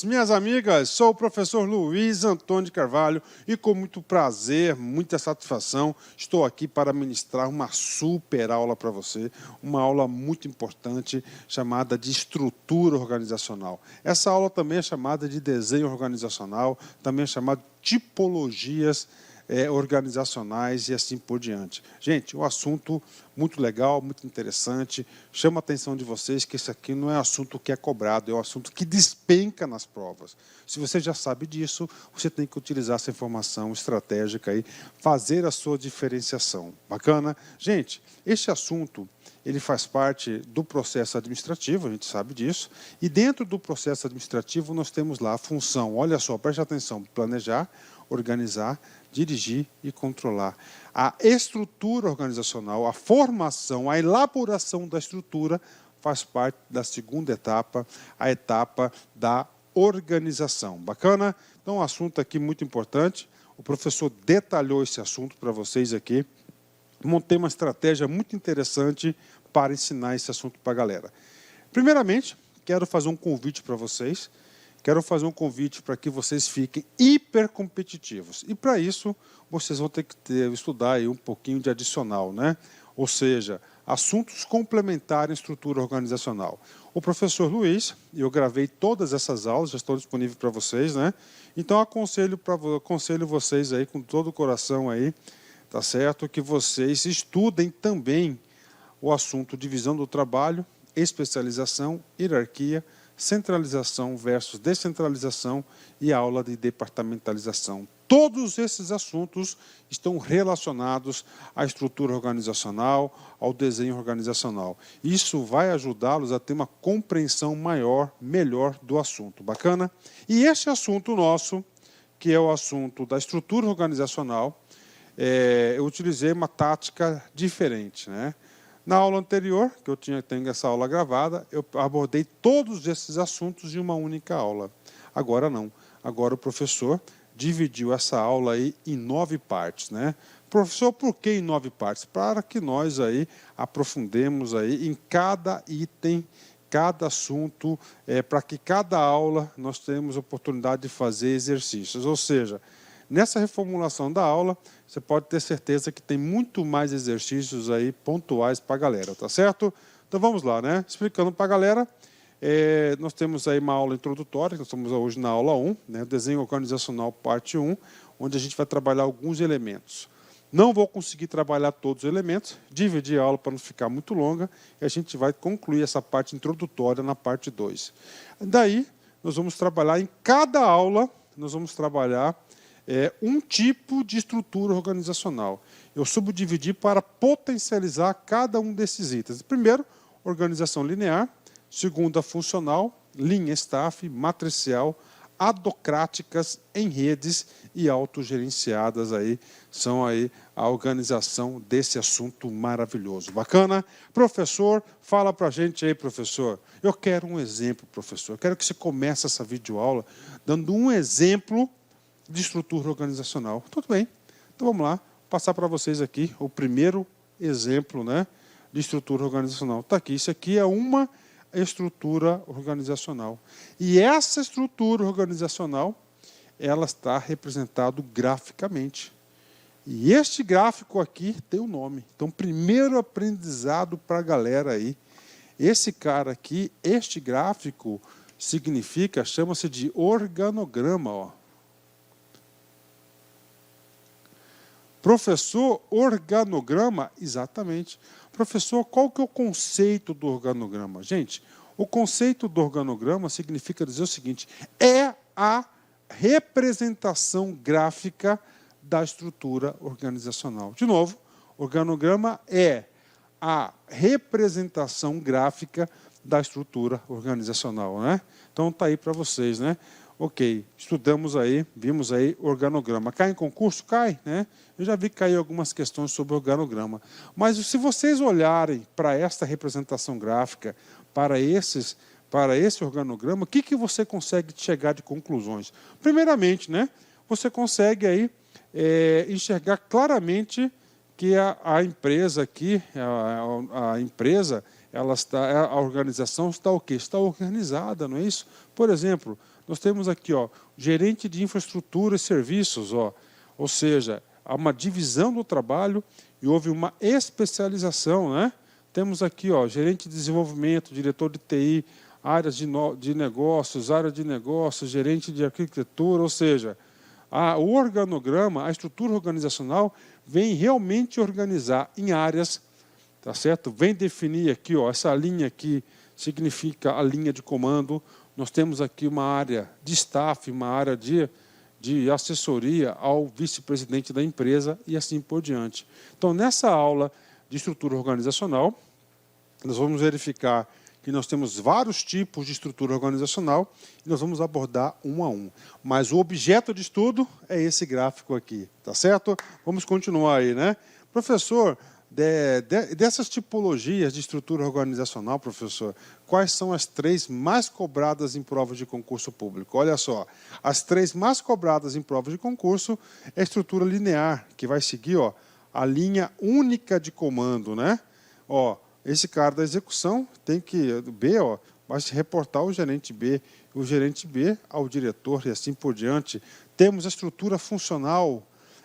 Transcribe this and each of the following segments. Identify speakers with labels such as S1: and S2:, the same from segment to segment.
S1: Minhas amigas, sou o professor Luiz Antônio de Carvalho e com muito prazer, muita satisfação, estou aqui para ministrar uma super aula para você, uma aula muito importante chamada de estrutura organizacional. Essa aula também é chamada de desenho organizacional, também é chamada de tipologias organizacionais e assim por diante. Gente, um assunto muito legal, muito interessante, chama a atenção de vocês que esse aqui não é assunto que é cobrado, é um assunto que despenca nas provas. Se você já sabe disso, você tem que utilizar essa informação estratégica aí, fazer a sua diferenciação. Bacana? Gente, este assunto ele faz parte do processo administrativo, a gente sabe disso, e dentro do processo administrativo nós temos lá a função, olha só, preste atenção, planejar, organizar, dirigir e controlar. A estrutura organizacional, a formação, a elaboração da estrutura faz parte da segunda etapa, a etapa da organização. Bacana? Então, um assunto aqui muito importante. O professor detalhou esse assunto para vocês aqui. Montei uma estratégia muito interessante para ensinar esse assunto para a galera. Primeiramente, quero fazer um convite para vocês. Quero fazer um convite para que vocês fiquem hipercompetitivos. E, para isso, vocês vão ter que estudar aí um pouquinho de adicional, né? Ou seja, assuntos complementares em estrutura organizacional. O professor Luiz, eu gravei todas essas aulas, já estão disponíveis para vocês, né? Então, aconselho vocês aí, com todo o coração aí, tá certo? Que vocês estudem também o assunto divisão do trabalho, especialização, hierarquia, centralização versus descentralização e aula de departamentalização. Todos esses assuntos estão relacionados à estrutura organizacional, ao desenho organizacional. Isso vai ajudá-los a ter uma compreensão maior, melhor do assunto. Bacana? E este assunto nosso, que é o assunto da estrutura organizacional, eu utilizei uma tática diferente, né? Na aula anterior, que eu tenho essa aula gravada, eu abordei todos esses assuntos em uma única aula. Agora não. Agora o professor dividiu essa aula aí em 9 partes, né? Professor, por que em 9 partes? Para que nós aí aprofundemos aí em cada item, cada assunto, para que cada aula nós tenhamos oportunidade de fazer exercícios. Ou seja, nessa reformulação da aula, você pode ter certeza que tem muito mais exercícios aí pontuais para a galera, tá certo? Então vamos lá, né? Explicando para a galera, nós temos aí uma aula introdutória, nós estamos hoje na aula 1, né? Desenho organizacional parte 1, onde a gente vai trabalhar alguns elementos. Não vou conseguir trabalhar todos os elementos, dividir a aula para não ficar muito longa, e a gente vai concluir essa parte introdutória na parte 2. Daí, nós vamos trabalhar em cada aula, nós vamos trabalhar um tipo de estrutura organizacional. Eu subdividi para potencializar cada um desses itens. Primeiro, organização linear. Segundo, a funcional, linha staff, matricial, adocráticas, em redes e autogerenciadas. Aí, são aí a organização desse assunto maravilhoso. Bacana? Professor, fala para a gente aí, professor. Eu quero um exemplo, professor. Eu quero que você comece essa videoaula dando um exemplo de estrutura organizacional. Tudo bem. Então vamos lá, passar para vocês aqui o primeiro exemplo, né, de estrutura organizacional. Está aqui, isso aqui é uma estrutura organizacional. E essa estrutura organizacional, ela está representada graficamente. E este gráfico aqui tem um nome. Então, primeiro aprendizado para a galera aí. Esse cara aqui, este gráfico, significa, chama-se de organograma, ó. Professor, organograma? Exatamente. Professor, qual que é o conceito do organograma? Gente, o conceito do organograma significa dizer o seguinte, é a representação gráfica da estrutura organizacional. De novo, organograma é a representação gráfica da estrutura organizacional, né? Então, está aí para vocês, né? Ok, estudamos aí, vimos aí organograma. Cai em concurso? Cai, né? Eu já vi cair algumas questões sobre organograma. Mas se vocês olharem para esta representação gráfica, para esse organograma, o que você consegue chegar de conclusões? Primeiramente, né, você consegue aí, enxergar claramente que a empresa aqui, a empresa, a organização está o quê? Está organizada, não é isso? Por exemplo, Nós temos aqui, ó, gerente de infraestrutura e serviços, ó, ou seja, há uma divisão do trabalho e houve uma especialização, né? Temos aqui, ó, gerente de desenvolvimento, diretor de TI, áreas de negócios, gerente de arquitetura, ou seja, o organograma, a estrutura organizacional vem realmente organizar em áreas, tá certo? Vem definir aqui, ó, essa linha aqui significa a linha de comando. Nós temos aqui uma área de staff, uma área de assessoria ao vice-presidente da empresa e assim por diante. Então, nessa aula de estrutura organizacional, nós vamos verificar que nós temos vários tipos de estrutura organizacional e nós vamos abordar um a um. Mas o objeto de estudo é esse gráfico aqui, tá certo? Vamos continuar aí, né? Professor, dessas tipologias de estrutura organizacional, professor, quais são as 3 mais cobradas em provas de concurso público? Olha só, as 3 mais cobradas em provas de concurso é a estrutura linear, que vai seguir, ó, a linha única de comando, né? Ó, esse cara da execução tem que, B, ó, vai se reportar ao gerente B, o gerente B ao diretor e assim por diante. Temos a estrutura funcional.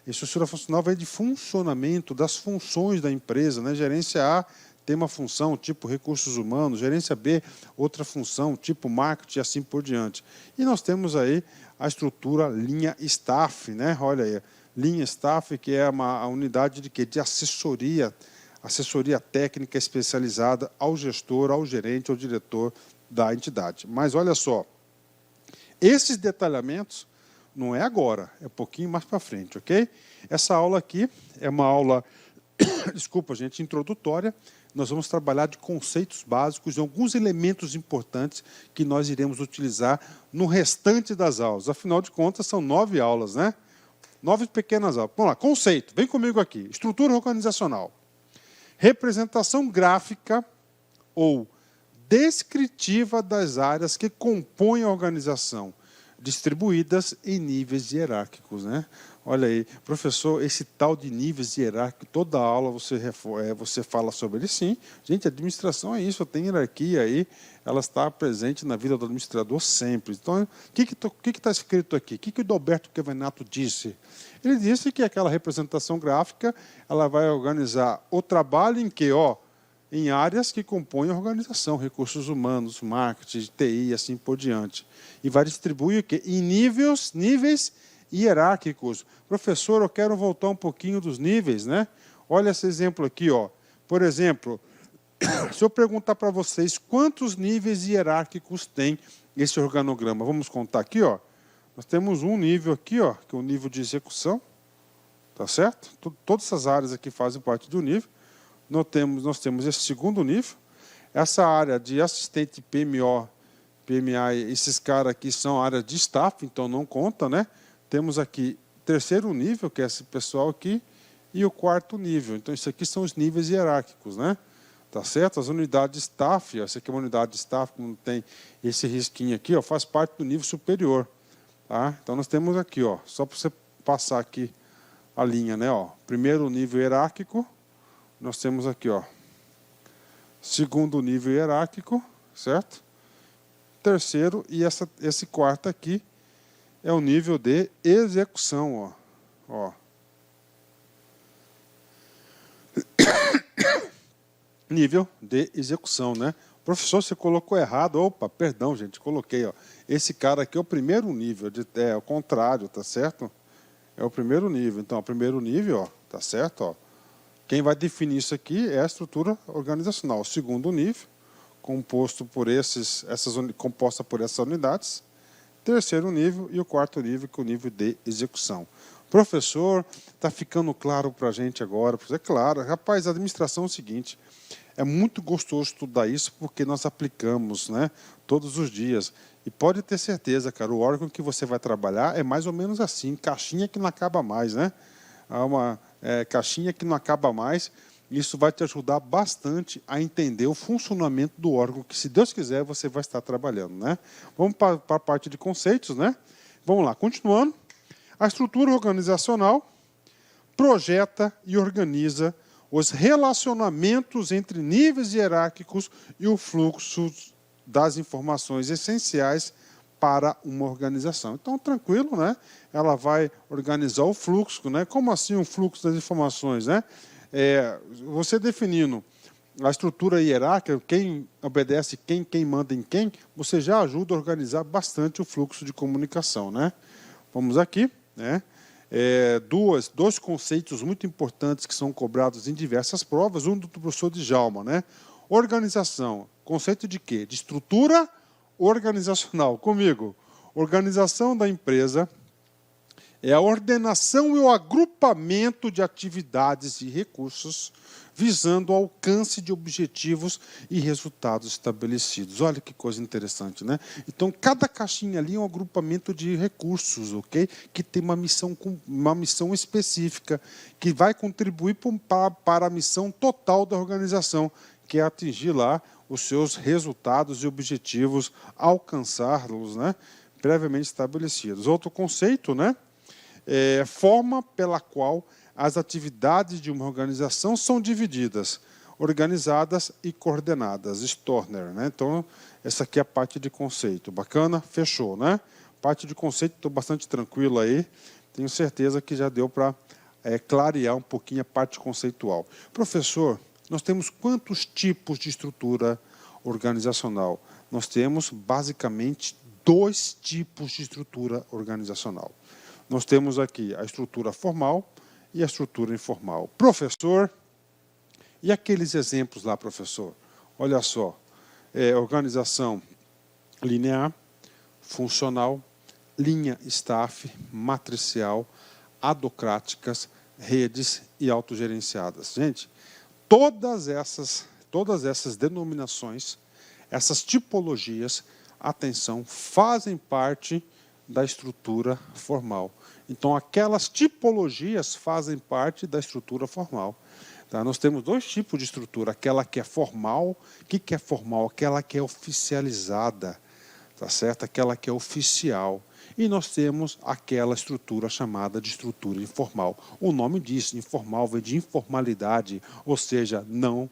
S1: A estrutura funcional vem de funcionamento das funções da empresa, né? Gerência A tem uma função, tipo recursos humanos, gerência B, outra função, tipo marketing e assim por diante. E nós temos aí a estrutura linha staff, né? Olha aí, linha staff, que é a unidade de quê? De assessoria técnica especializada ao gestor, ao gerente, ao diretor da entidade. Mas olha só, esses detalhamentos não é agora, é um pouquinho mais para frente, ok? Essa aula aqui é uma aula, desculpa, gente, introdutória. Nós vamos trabalhar de conceitos básicos e alguns elementos importantes que nós iremos utilizar no restante das aulas. Afinal de contas, são 9 aulas, né? 9 pequenas aulas. Vamos lá, conceito, vem comigo aqui. Estrutura organizacional. Representação gráfica ou descritiva das áreas que compõem a organização, distribuídas em níveis hierárquicos, né? Olha aí, professor, esse tal de níveis hierárquicos, toda aula você fala sobre ele, sim. Gente, administração é isso, tem hierarquia aí, ela está presente na vida do administrador sempre. Então, o que está escrito aqui? O que o Dalberto Kevenato disse? Ele disse que aquela representação gráfica ela vai organizar o trabalho em que, ó, em áreas que compõem a organização, recursos humanos, marketing, TI e assim por diante. E vai distribuir o quê? Em níveis hierárquicos. Professor, eu quero voltar um pouquinho dos níveis, né? Olha esse exemplo aqui, ó. Por exemplo, se eu perguntar para vocês quantos níveis hierárquicos tem esse organograma, vamos contar aqui, ó. Nós temos um nível aqui, ó, que é o nível de execução, tá certo? Todas essas áreas aqui fazem parte do nível. Nós temos esse segundo nível. Essa área de assistente PMO, PMA, esses caras aqui são áreas de staff, então não conta, né? Temos aqui o terceiro nível, que é esse pessoal aqui, e o quarto nível. Então, isso aqui são os níveis hierárquicos, né? Tá certo? As unidades de staff, ó, essa aqui é uma unidade de staff, como tem esse risquinho aqui, ó, faz parte do nível superior. Tá? Então, nós temos aqui, ó, só para você passar aqui a linha, né? Ó, primeiro nível hierárquico, nós temos aqui, ó, segundo nível hierárquico, certo? Terceiro, e esse quarto aqui é o nível de execução, ó. Nível de execução, né? Professor, você colocou errado. Opa, perdão, gente, coloquei, ó. Esse cara aqui é o primeiro nível, é o contrário, tá certo? É o primeiro nível. Então, o primeiro nível, ó, tá certo, ó. Quem vai definir isso aqui é a estrutura organizacional. O segundo nível, composta por essas unidades. Terceiro nível e o quarto nível, que é o nível de execução. Professor, está ficando claro para a gente agora? É claro, rapaz, a administração é o seguinte, é muito gostoso estudar isso porque nós aplicamos, né, todos os dias. E pode ter certeza, cara, o órgão que você vai trabalhar é mais ou menos assim, caixinha que não acaba mais, né? Há uma caixinha que não acaba mais. Isso vai te ajudar bastante a entender o funcionamento do órgão que, se Deus quiser, você vai estar trabalhando, né? Vamos para a parte de conceitos, né? Vamos lá, continuando. A estrutura organizacional projeta e organiza os relacionamentos entre níveis hierárquicos e o fluxo das informações essenciais para uma organização. Então, tranquilo, né? Ela vai organizar o fluxo, né? Como assim o fluxo das informações, né? Você definindo a estrutura hierárquica, quem obedece quem manda em quem, você já ajuda a organizar bastante o fluxo de comunicação, né? Vamos aqui, né? Dois conceitos muito importantes que são cobrados em diversas provas, um do professor Djalma, né? Organização, conceito de quê? De estrutura organizacional. Comigo, organização da empresa é a ordenação e o agrupamento de atividades e recursos visando o alcance de objetivos e resultados estabelecidos. Olha que coisa interessante, né? Então, cada caixinha ali é um agrupamento de recursos, ok? Que tem uma missão específica, que vai contribuir para a missão total da organização, que é atingir lá os seus resultados e objetivos, alcançá-los, né? Previamente estabelecidos. Outro conceito, né? Forma pela qual as atividades de uma organização são divididas, organizadas e coordenadas. Storner, né? Então, essa aqui é a parte de conceito. Bacana? Fechou, né? Parte de conceito, estou bastante tranquilo aí. Tenho certeza que já deu para clarear um pouquinho a parte conceitual. Professor, nós temos quantos tipos de estrutura organizacional? Nós temos, basicamente, 2 tipos de estrutura organizacional. Nós temos aqui a estrutura formal e a estrutura informal. Professor, e aqueles exemplos lá, professor? Olha só, organização linear, funcional, linha staff, matricial, adocráticas, redes e autogerenciadas. Gente, todas essas denominações, essas tipologias, atenção, fazem parte da estrutura formal. Então, aquelas tipologias fazem parte da estrutura formal. Tá? Nós temos 2 tipos de estrutura, aquela que é formal. O que é formal? Aquela que é oficializada, tá certo? Aquela que é oficial. E nós temos aquela estrutura chamada de estrutura informal. O nome diz, informal, vem de informalidade, ou seja, não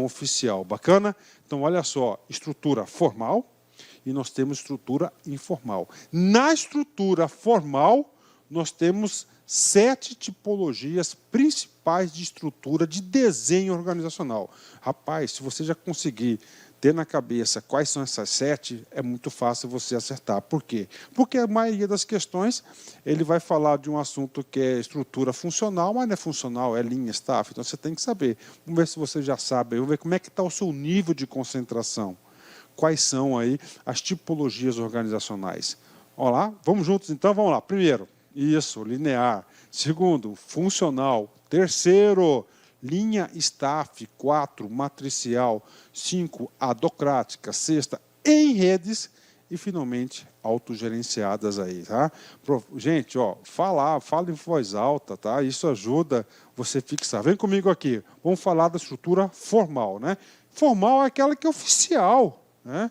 S1: oficial. Bacana? Então, olha só, estrutura formal, e nós temos estrutura informal. Na estrutura formal, nós temos 7 tipologias principais de estrutura de desenho organizacional. Rapaz, se você já conseguir ter na cabeça quais são essas 7, é muito fácil você acertar. Por quê? Porque a maioria das questões, ele vai falar de um assunto que é estrutura funcional, mas não é funcional, é linha, staff. Então, você tem que saber. Vamos ver se você já sabe. Vamos ver como é que está o seu nível de concentração. Quais são aí as tipologias organizacionais. Olha lá, vamos juntos então, vamos lá. Primeiro, isso, linear. Segundo, funcional. Terceiro, linha staff. 4, matricial. 5, adocrática. Sexta, em redes. E, finalmente, autogerenciadas aí, tá? Gente, ó, fala em voz alta, tá? Isso ajuda você a fixar. Vem comigo aqui. Vamos falar da estrutura formal, né? Formal é aquela que é oficial, né?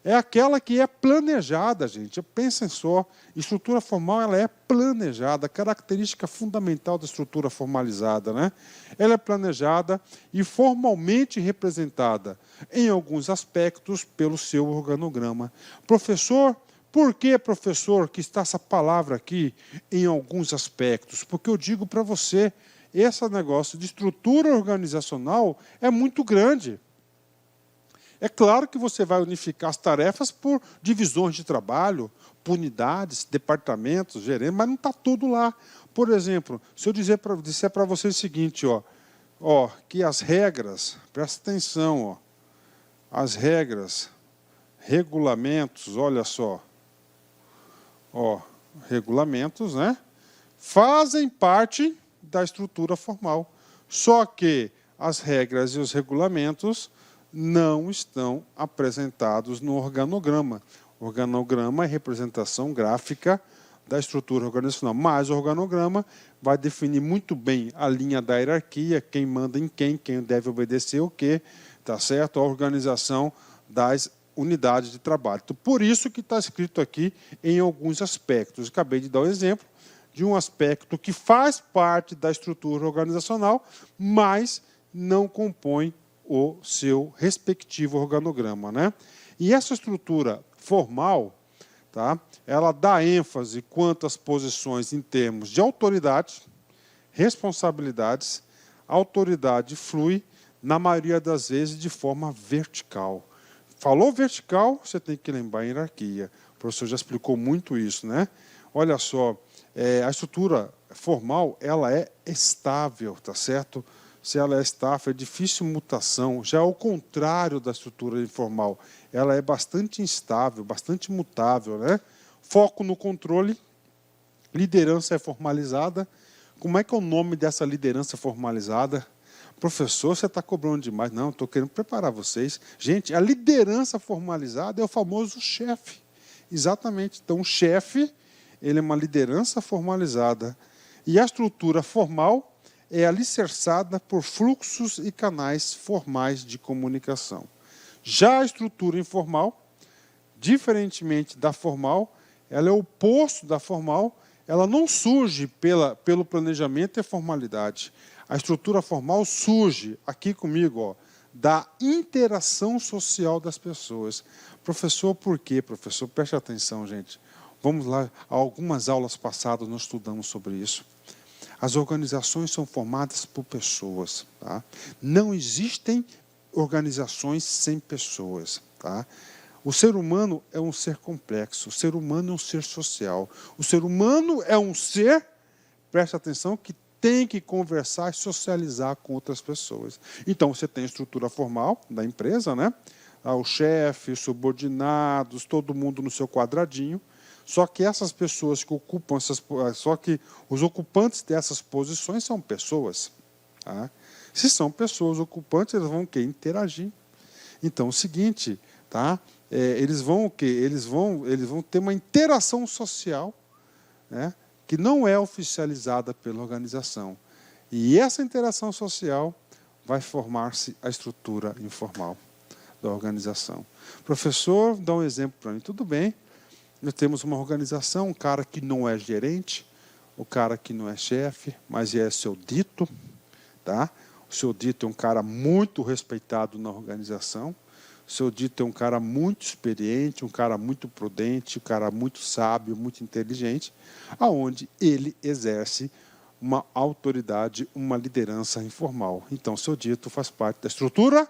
S1: É aquela que é planejada, gente. Pensem só, estrutura formal ela é planejada, característica fundamental da estrutura formalizada, né? Ela é planejada e formalmente representada, em alguns aspectos, pelo seu organograma. Professor, por que, professor, que está essa palavra aqui, em alguns aspectos? Porque eu digo para você, esse negócio de estrutura organizacional é muito grande. É claro que você vai unificar as tarefas por divisões de trabalho, por unidades, departamentos, gerentes, mas não está tudo lá. Por exemplo, se eu disser para você o seguinte, que as regras, presta atenção, as regras, regulamentos, olha só, regulamentos, né, fazem parte da estrutura formal. Só que as regras e os regulamentos não estão apresentados no organograma. O organograma é representação gráfica da estrutura organizacional, mas o organograma vai definir muito bem a linha da hierarquia, quem manda em quem deve obedecer o quê, tá certo? A organização das unidades de trabalho. Então, por isso que está escrito aqui em alguns aspectos. Acabei de dar um exemplo de um aspecto que faz parte da estrutura organizacional, mas não compõe o seu respectivo organograma, né? E essa estrutura formal, tá? Ela dá ênfase quanto às posições em termos de autoridade, responsabilidades. A autoridade flui, na maioria das vezes, de forma vertical. Falou vertical, você tem que lembrar a hierarquia. O professor já explicou muito isso, né? Olha só, a estrutura formal, ela é estável, tá certo? Se ela é estável, é difícil mutação. Já ao contrário da estrutura informal, ela é bastante instável, bastante mutável, né? Foco no controle, liderança é formalizada. Como é que é o nome dessa liderança formalizada? Professor, você está cobrando demais. Não, estou querendo preparar vocês. Gente, a liderança formalizada é o famoso chefe. Exatamente. Então, o chefe, ele é uma liderança formalizada. E a estrutura formal é alicerçada por fluxos e canais formais de comunicação. Já a estrutura informal, diferentemente da formal, ela é o oposto da formal, ela não surge pelo planejamento e formalidade. A estrutura formal surge, aqui comigo, ó, da interação social das pessoas. Professor, por quê, professor? Preste atenção, gente. Vamos lá, há algumas aulas passadas nós estudamos sobre isso. As organizações são formadas por pessoas. Tá? Não existem organizações sem pessoas. Tá? O ser humano é um ser complexo. O ser humano é um ser social. O ser humano é um ser, preste atenção, que tem que conversar e socializar com outras pessoas. Então, você tem a estrutura formal da empresa, né? O chefe, os subordinados, todo mundo no seu quadradinho. Só que essas pessoas que ocupam só que os ocupantes dessas posições são pessoas. Tá? Se são pessoas ocupantes, eles vão o quê? Interagir. Então, é o seguinte, tá? Eles vão o quê? Eles vão ter uma interação social, né? Que não é oficializada pela organização. E essa interação social vai formar-se a estrutura informal da organização. Professor, dá um exemplo para mim. Tudo bem. Nós temos uma organização, um cara que não é gerente, o cara que não é chefe, mas é seu dito. Tá? O seu dito é um cara muito respeitado na organização. O seu dito é um cara muito experiente, um cara muito prudente, um cara muito sábio, muito inteligente, aonde ele exerce uma autoridade, uma liderança informal. Então, seu dito faz parte da estrutura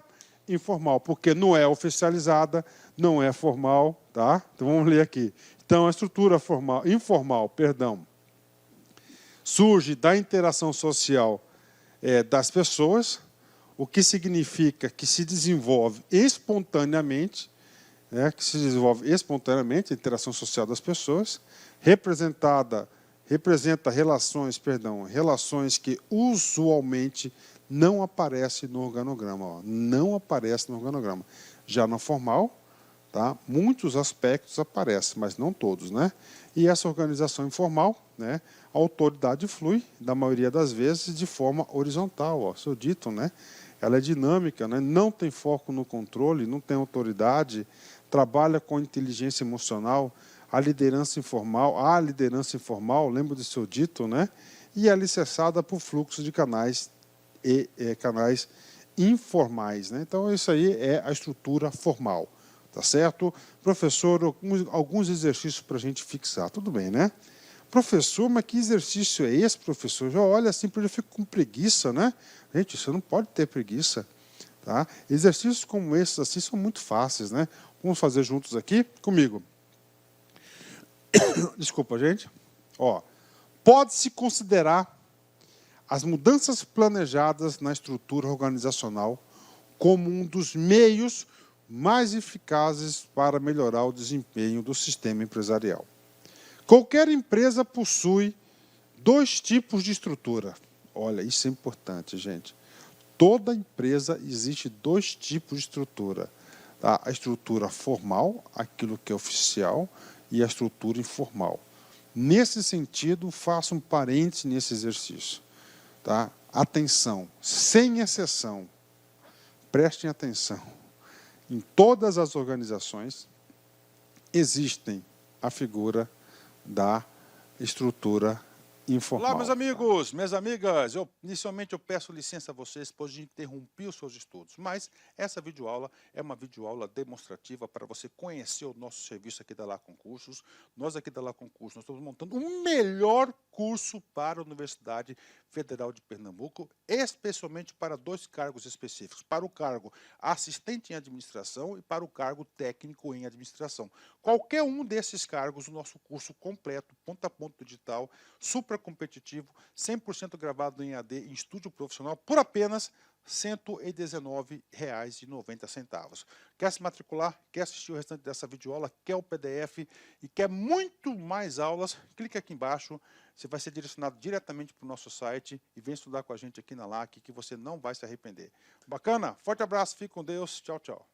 S1: informal, porque não é oficializada, não é formal, tá? Então vamos ler aqui. Então a estrutura informal, surge da interação social das pessoas, o que significa que se desenvolve espontaneamente, a interação social das pessoas, representa relações que usualmente não aparece no organograma. Ó, não aparece no organograma. Já na formal, tá, muitos aspectos aparecem, mas não todos. Né? E essa organização informal, né, a autoridade flui, da maioria das vezes, de forma horizontal. Ó, seu dito, né? Ela é dinâmica, né? Não tem foco no controle, não tem autoridade, trabalha com inteligência emocional, a liderança informal, lembra do seu dito, né? E é alicerçada por fluxo de canais canais informais. Né? Então, isso aí é a estrutura formal. Tá certo? Professor, alguns exercícios para a gente fixar. Tudo bem, né? Professor, mas que exercício é esse, professor? Já olha assim, eu fico com preguiça, né? Gente, você não pode ter preguiça. Tá? Exercícios como esses assim, são muito fáceis. Né? Vamos fazer juntos aqui comigo. Desculpa, gente. Ó, pode-se considerar as mudanças planejadas na estrutura organizacional como um dos meios mais eficazes para melhorar o desempenho do sistema empresarial. Qualquer empresa possui dois tipos de estrutura. Olha, isso é importante, gente. Toda empresa existe dois tipos de estrutura. Tá? A estrutura formal, aquilo que é oficial, e a estrutura informal. Nesse sentido, faço um parêntese nesse exercício. Tá? Atenção, sem exceção, prestem atenção. Em todas as organizações existem a figura da estrutura informal.
S2: Olá, meus amigos, minhas amigas. Inicialmente eu peço licença a vocês, pois de interromper os seus estudos, mas essa videoaula é uma videoaula demonstrativa para você conhecer o nosso serviço aqui da La Concursos. Nós aqui da La Concursos, nós estamos montando o melhor curso para a Universidade Federal de Pernambuco, especialmente para 2 cargos específicos, para o cargo assistente em administração e para o cargo técnico em administração. Qualquer um desses cargos, o nosso curso completo, ponto a ponto digital, super competitivo, 100% gravado em AD em estúdio profissional, por apenas R$ 119,90. Quer se matricular? Quer assistir o restante dessa videoaula? Quer o PDF e quer muito mais aulas? Clique aqui embaixo, você vai ser direcionado diretamente para o nosso site e vem estudar com a gente aqui na LAC, que você não vai se arrepender. Bacana? Forte abraço, fique com Deus, tchau, tchau.